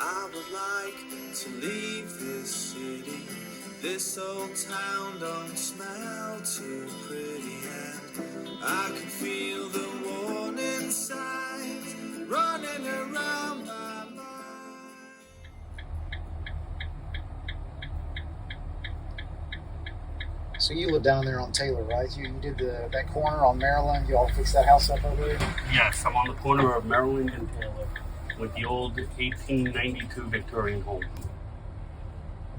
I would like to leave this city. This old town don't smell too pretty, and I can feel the warning signs running around my mind. So you live down there on Taylor, right? You did that corner on Maryland. You all fixed that house up over there? Yes, I'm on the corner of Maryland and Taylor with the old 1892 Victorian home.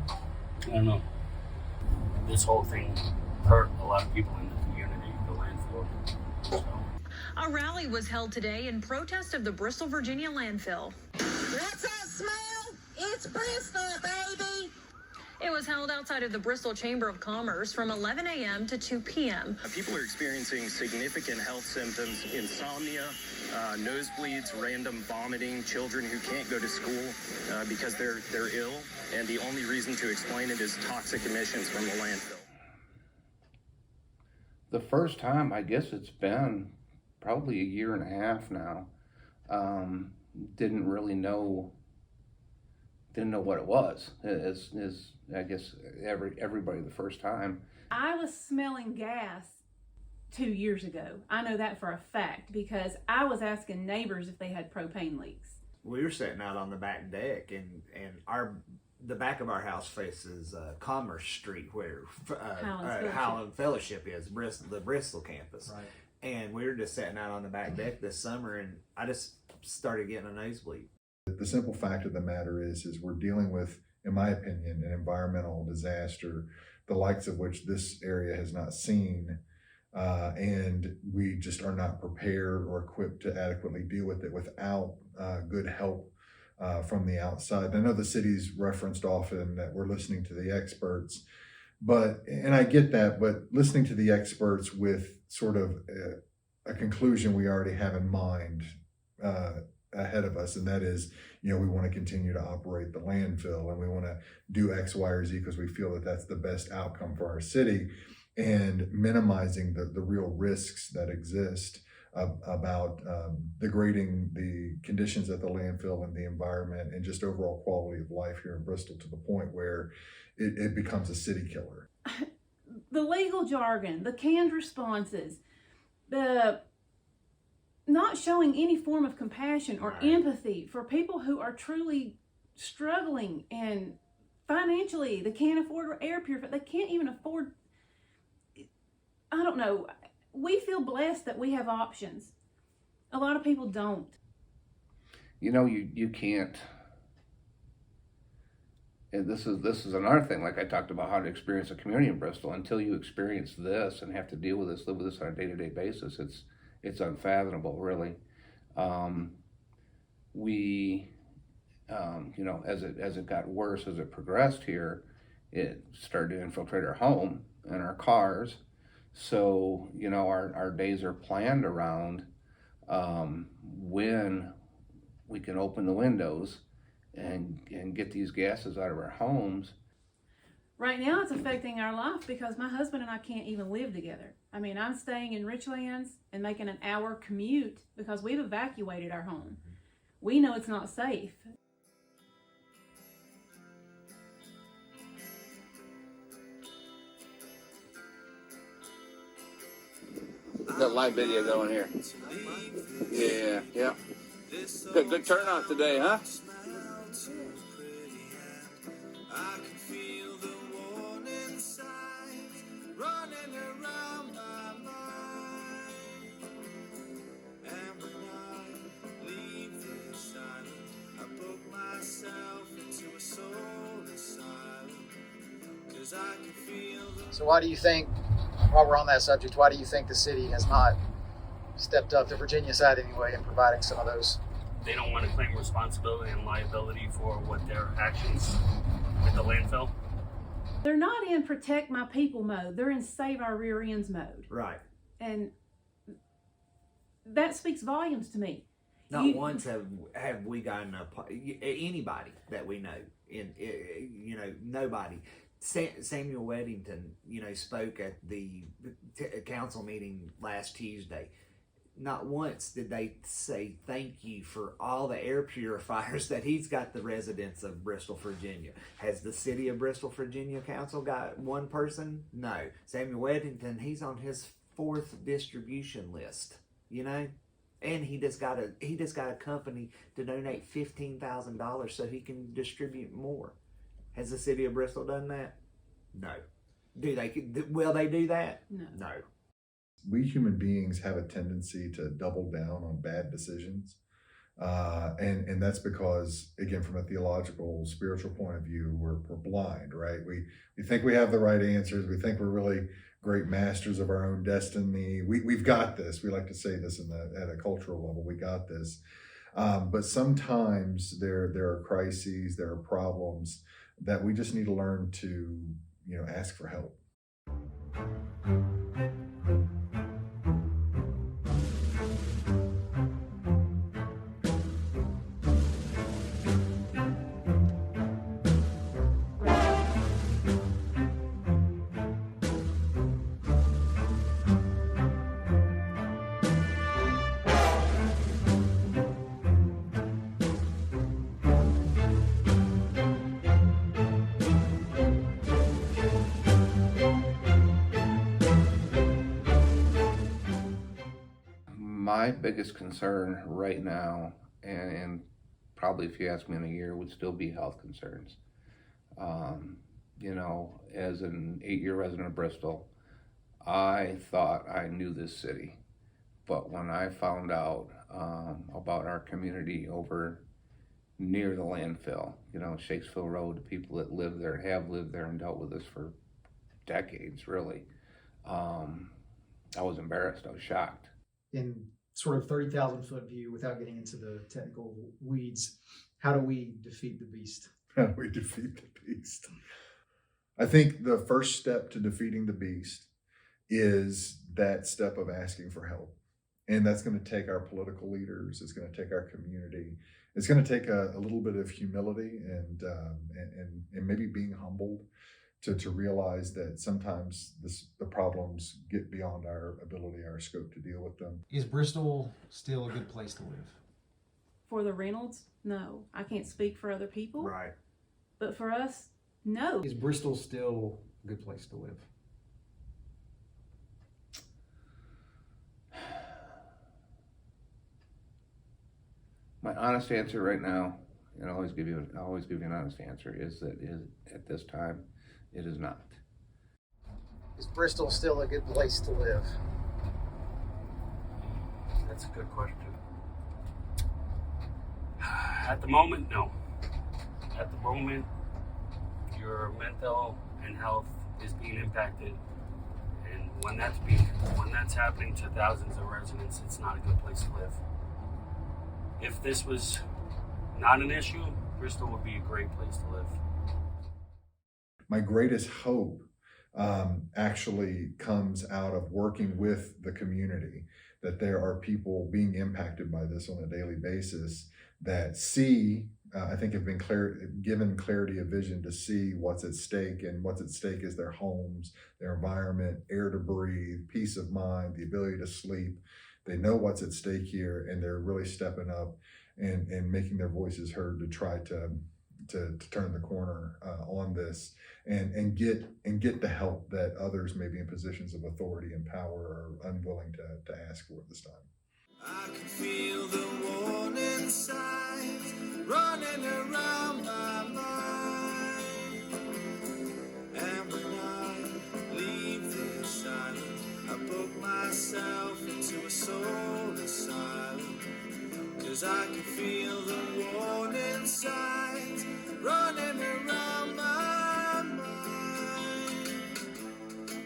I don't know. This whole thing hurt a lot of people in the community, the landfill. So. A rally was held today in protest of the Bristol, Virginia landfill. What's that smell? It's Bristol, baby! It was held outside of the Bristol Chamber of Commerce from 11 a.m. to 2 p.m. People are experiencing significant health symptoms, insomnia, nosebleeds, random vomiting, children who can't go to school because they're ill, and the only reason to explain it is toxic emissions from the landfill. The first time, I guess it's been probably a year and a half now. Didn't really know what it was. As I guess everybody the first time. I was smelling gas 2 years ago. I know that for a fact because I was asking neighbors if they had propane leaks. We were sitting out on the back deck, and the back of our house faces Commerce Street, where Highland Fellowship is, the Bristol campus. Right. And we were just sitting out on the back deck this summer, and I just started getting a nosebleed. The simple fact of the matter is we're dealing with, in my opinion, an environmental disaster, the likes of which this area has not seen, and we just are not prepared or equipped to adequately deal with it without good help from the outside. I know the city's referenced often that we're listening to the experts, and I get that, but listening to the experts with sort of a conclusion we already have in mind ahead of us, and that is, we want to continue to operate the landfill, and we want to do X, Y, or Z because we feel that that's the best outcome for our city, and minimizing the real risks that exist about degrading the conditions at the landfill and the environment and just overall quality of life here in Bristol to the point where it becomes a city killer. The legal jargon, the canned responses, the not showing any form of compassion or empathy for people who are truly struggling, and financially they can't afford air purifier. They can't even afford, I don't know. We feel blessed that we have options. A lot of people don't. You can't. And this is another thing, like I talked about how to experience a community in Bristol. Until you experience this and have to deal with this, live with this on a day-to-day basis, it's unfathomable, really. As it got worse, as it progressed here, it started to infiltrate our home and our cars. So, our days are planned around when we can open the windows and get these gases out of our homes. Right now it's affecting our life because my husband and I can't even live together. I mean, I'm staying in Richlands and making an hour commute because we've evacuated our home. We know it's not safe. Got live video going here. Yeah. Good turnout today, huh? I can feel the warning signs running around my mind. And when I leave this island, I book myself into a soul asylum. 'Cause I can feel the... So why do you think, while we're on that subject, why do you think the city has not stepped up, the Virginia side anyway, in providing some of those? They don't want to claim responsibility and liability for what their actions with the landfill. They're not in protect my people mode. They're in save our rear ends mode. Right. And that speaks volumes to me. Not once have we gotten anybody that we know, nobody. Samuel Weddington, spoke at the council meeting last Tuesday. not once did they say thank you for all the air purifiers that he's got the residents of Bristol, Virginia. Has the City of Bristol, Virginia Council got one person? No. Sam Weddington, he's on his 4th distribution list, you know? And he just got a company to donate $15,000 so he can distribute more. Has the City of Bristol done that? No. Will they do that? No. We human beings have a tendency to double down on bad decisions. And that's because, again, from a theological, spiritual point of view, we're blind, right? We think we have the right answers. We think we're really great masters of our own destiny. We've got this. We like to say this at a cultural level. We got this. But sometimes there are crises, there are problems that we just need to learn to, ask for help. My biggest concern right now, and probably if you ask me in a year, would still be health concerns. As an 8-year resident of Bristol, I thought I knew this city. But when I found out about our community over near the landfill, Shakespeare Road, the people that live there, have lived there and dealt with this for decades, really, I was embarrassed. I was shocked. In sort of 30,000 foot view, without getting into the technical weeds, how do we defeat the beast? How do we defeat the beast? I think the first step to defeating the beast is that step of asking for help. And that's going to take our political leaders. It's going to take our community. It's going to take a little bit of humility and maybe being humbled to realize that sometimes the problems get beyond our ability, our scope to deal with them. Is Bristol still a good place to live? For the Reynolds, no. I can't speak for other people. Right. But for us, no. Is Bristol still a good place to live? My honest answer right now, and I always give you an honest answer, is at this time, it is not. Is Bristol still a good place to live? That's a good question. At the moment, no. At the moment, your mental and health is being impacted, and when that's happening to thousands of residents, it's not a good place to live. If this was not an issue, Bristol would be a great place to live. My greatest hope actually comes out of working with the community, that there are people being impacted by this on a daily basis that see, I think have been given clarity of vision to see what's at stake, and what's at stake is their homes, their environment, air to breathe, peace of mind, the ability to sleep. They know what's at stake here, and they're really stepping up and making their voices heard to try to turn the corner on this and get the help that others maybe in positions of authority and power are unwilling to ask for at this time. I can feel the warning signs running around my mind, and when I leave this island, I book myself into a soul asylum, 'cause I can feel the warning signs running around my mind.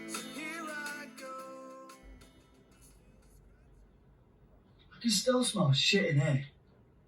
So here I go. I can still smell shit in here.